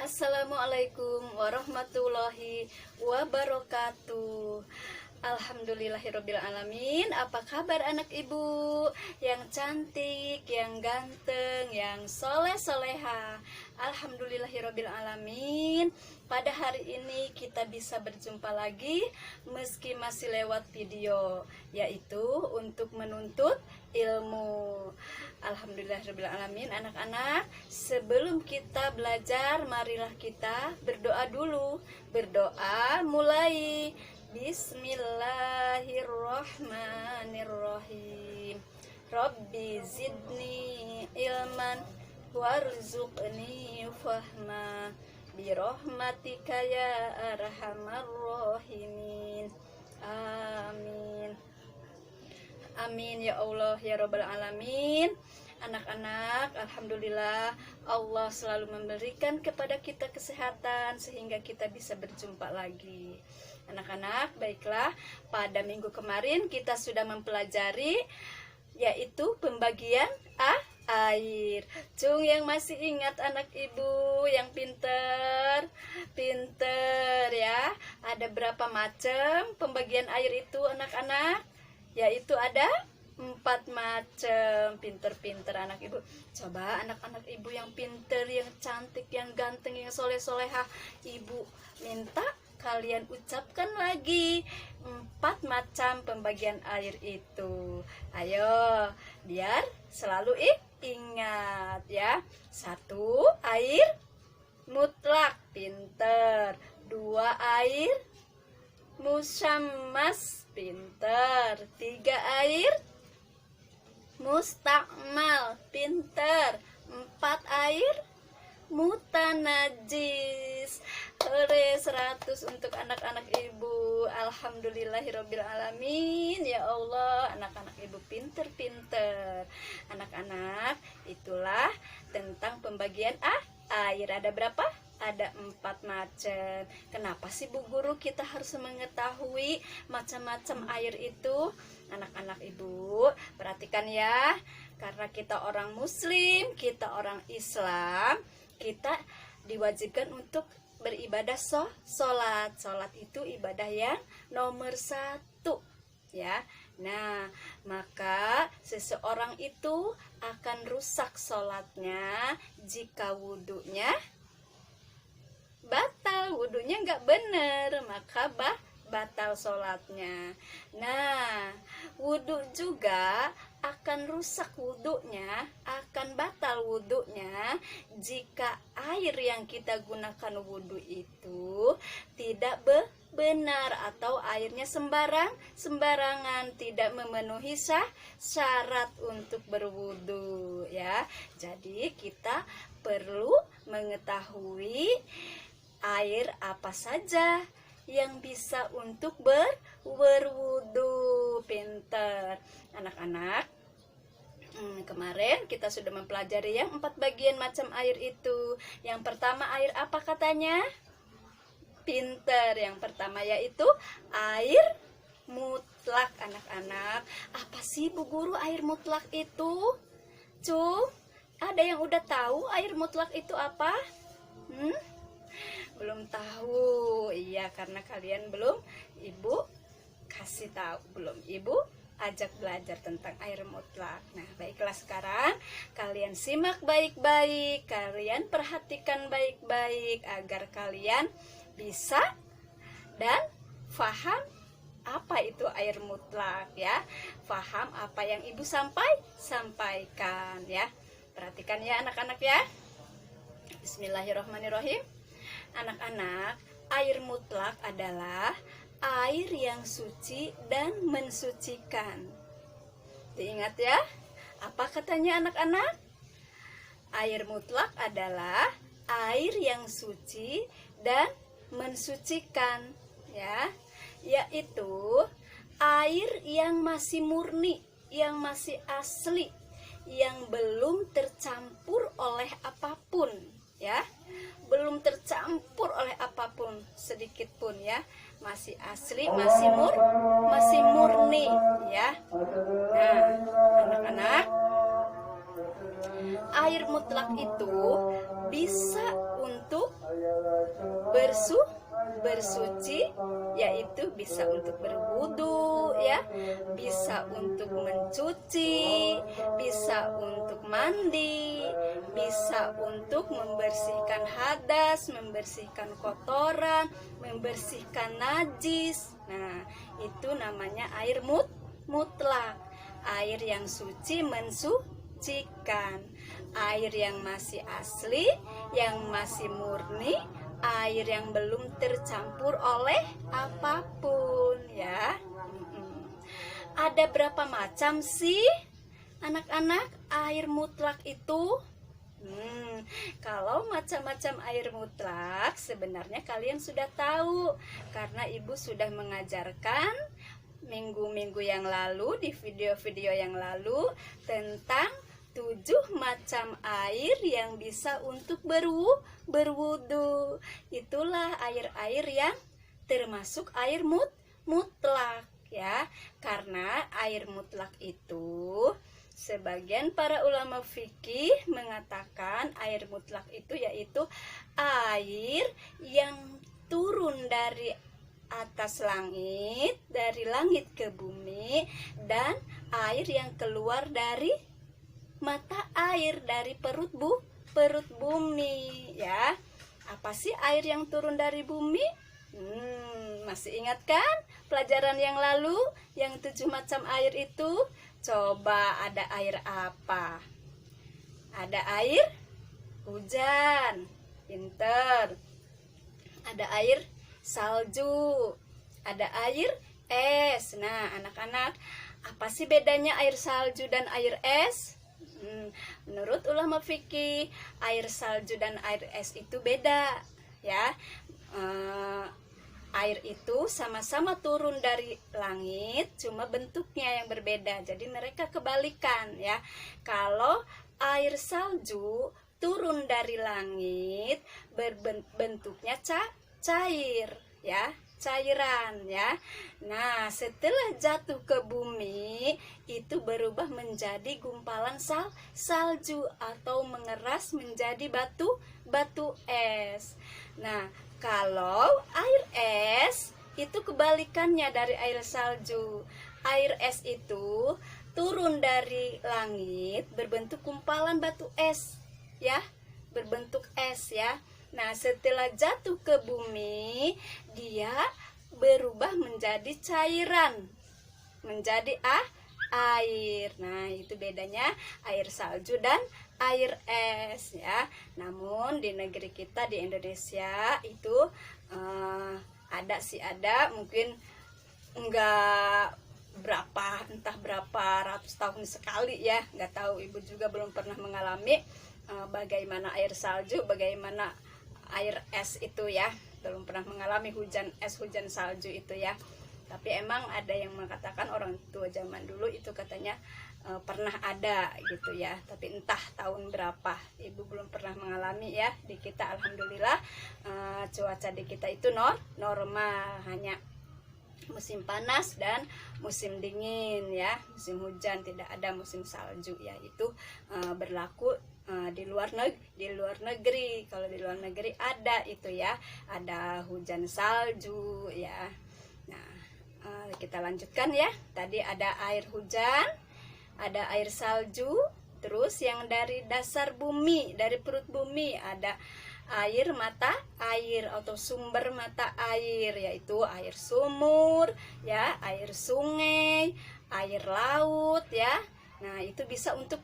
Assalamualaikum warahmatullahi wabarakatuh. Alhamdulillahirrabbilalamin. Apa kabar anak ibu yang cantik, yang ganteng, yang soleh-soleha? Alhamdulillahirrabbilalamin. Pada hari ini kita bisa berjumpa lagi meski masih lewat video, yaitu untuk menuntut ilmu. Alhamdulillahirrabbilalamin. Anak-anak, sebelum kita belajar, marilah kita berdoa dulu. Berdoa mulai. Bismillahirrahmanirrahim. Rabbi zidni ilman warzuqni fahma birahmatika ya arhamar rahimin. Amin. Amin ya Allah ya Rabbal alamin. Anak-anak, alhamdulillah Allah selalu memberikan kepada kita kesehatan sehingga kita bisa berjumpa lagi. Anak-anak, baiklah, pada minggu kemarin kita sudah mempelajari yaitu pembagian air. Cung yang masih ingat anak ibu yang pinter ya. Ada berapa macam pembagian air itu anak-anak? Yaitu ada 4 macam. Pinter-pinter anak ibu. Coba anak-anak ibu yang pinter, yang cantik, yang ganteng, yang soleh-soleha, ibu minta kalian ucapkan lagi 4 macam pembagian air itu. Ayo, biar selalu ingat ya. 1, air mutlak, pinter. 2, air musyammas, pinter. 3, air mustakmal, pinter. 4, air mutanajis. Hore 100 untuk anak-anak ibu. Alhamdulillahirrabbilalamin. Ya Allah, anak-anak ibu pinter-pinter. Anak-anak, itulah tentang pembagian air. Ada berapa? Ada 4 macam. Kenapa sih Bu Guru kita harus mengetahui macam-macam air itu? Anak-anak ibu, perhatikan ya. Karena kita orang muslim, kita orang Islam, kita diwajibkan untuk beribadah sholat. Sholat itu ibadah yang nomor 1 ya. Nah, maka seseorang itu akan rusak sholatnya jika wudhunya batal. Wudhunya nggak bener, maka batal sholatnya. Nah, wudhu juga akan rusak wudhunya, akan batal wudhunya jika air yang kita gunakan wudhu itu tidak benar atau airnya sembarangan, tidak memenuhi syarat untuk berwudhu ya. Jadi kita perlu mengetahui air apa saja yang bisa untuk berwudu. Pinter anak-anak. Kemarin kita sudah mempelajari yang 4 bagian macam air itu. Yang pertama air apa katanya? Pinter. Yang pertama yaitu air mutlak anak-anak. Apa sih Bu Guru air mutlak itu? Ada yang udah tahu air mutlak itu apa? Belum tahu. Iya, karena kalian belum ibu kasih tahu, belum ibu ajak belajar tentang air mutlak. Nah, baiklah, sekarang kalian simak baik-baik, kalian perhatikan baik-baik agar kalian bisa dan faham apa itu air mutlak ya. Faham apa yang ibu sampaikan ya. Perhatikan ya anak-anak ya. Bismillahirrahmanirrahim. Anak-anak, air mutlak adalah air yang suci dan mensucikan. Diingat ya, apa katanya anak-anak? Air mutlak adalah air yang suci dan mensucikan ya, yaitu air yang masih murni, yang masih asli, yang belum tercampur oleh apapun ya. Belum tercampur oleh apapun sedikit pun ya, masih asli, masih murni ya. Nah, anak-anak, air mutlak itu bisa untuk bersuci, yaitu bisa untuk berwudu ya, bisa untuk mencuci, bisa untuk mandi, bisa untuk membersihkan hadas, membersihkan kotoran, membersihkan najis. Nah, itu namanya air mutlak. Air yang suci mensucikan. Air yang masih asli, yang masih murni, air yang belum tercampur oleh apapun ya. Ada berapa macam sih anak-anak air mutlak itu? Kalau macam-macam air mutlak sebenarnya kalian sudah tahu, karena ibu sudah mengajarkan minggu-minggu yang lalu, di video-video yang lalu, tentang 7 macam air yang bisa untuk berwudu. Itulah air-air yang termasuk air mutlak ya. Karena air mutlak itu, sebagian para ulama fikih mengatakan air mutlak itu yaitu air yang turun dari atas langit, dari langit ke bumi, dan air yang keluar dari mata air, dari perut bumi ya. Apa sih air yang turun dari bumi? Masih ingat kan pelajaran yang lalu yang 7 macam air itu? Coba, ada air apa? Ada air hujan, pinter. Ada air salju, ada air es. Nah, anak-anak, apa sih bedanya air salju dan air es? Menurut ulama fikih, air salju dan air es itu beda ya. Air itu sama-sama turun dari langit, cuma bentuknya yang berbeda. Jadi mereka kebalikan ya. Kalau air salju turun dari langit, bentuknya cair ya, cairan ya. Nah, setelah jatuh ke bumi itu berubah menjadi gumpalan salju atau mengeras menjadi batu es. Nah, kalau air es itu kebalikannya dari air salju. Air es itu turun dari langit berbentuk gumpalan batu es ya, berbentuk es ya. Nah, setelah jatuh ke bumi, dia berubah menjadi cairan, menjadi air. Nah, itu bedanya air salju dan air es ya. Namun di negeri kita, di Indonesia itu ada mungkin enggak entah berapa ratus tahun sekali ya, nggak tahu, ibu juga belum pernah mengalami bagaimana air salju, bagaimana air es itu ya, belum pernah mengalami hujan es, hujan salju itu ya. Tapi emang ada yang mengatakan, orang tua zaman dulu itu katanya pernah ada gitu ya, tapi entah tahun berapa, ibu belum pernah mengalami ya. Di kita alhamdulillah cuaca di kita itu normal, hanya musim panas dan musim dingin ya, musim hujan, tidak ada musim salju ya. Itu berlaku di luar negeri. Kalau di luar negeri ada itu ya, ada hujan salju ya. Nah, kita lanjutkan ya. Tadi ada air hujan, ada air salju, terus yang dari dasar bumi, dari perut bumi ada air mata air atau sumber mata air, yaitu air sumur ya, air sungai, air laut ya. Nah, itu bisa untuk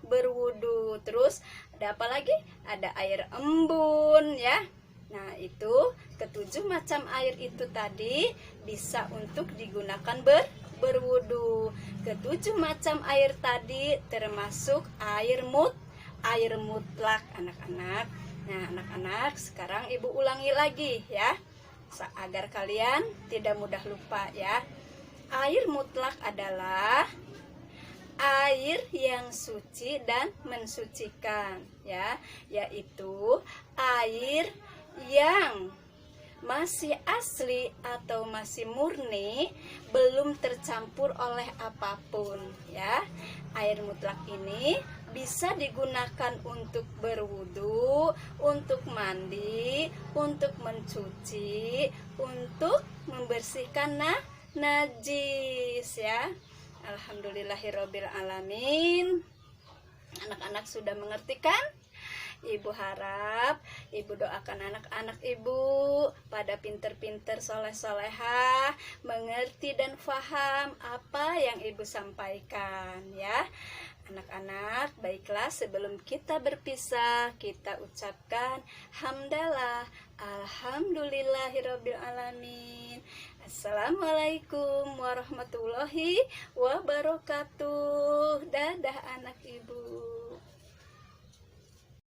berwudu. Terus ada apa lagi? Ada air embun ya. Nah, itu ketujuh macam air itu tadi bisa untuk digunakan berwudu. Ketujuh macam air tadi termasuk air mutlak anak-anak. Nah, anak-anak, sekarang ibu ulangi lagi ya, agar kalian tidak mudah lupa ya. Air mutlak adalah air yang suci dan mensucikan ya, yaitu air yang masih asli atau masih murni, belum tercampur oleh apapun ya. Air mutlak ini bisa digunakan untuk berwudu, untuk mandi, untuk mencuci, untuk membersihkan najis ya. Alhamdulillahirabbil alamin. Anak-anak sudah mengerti kan? Ibu harap ibu doakan anak-anak ibu pada pinter-pinter, soleh-solehah, mengerti dan faham apa yang ibu sampaikan ya. Anak-anak, baiklah sebelum kita berpisah, kita ucapkan hamdalah, alhamdulillahirabbil alamin. Assalamualaikum warahmatullahi wabarakatuh. Dadah anak ibu.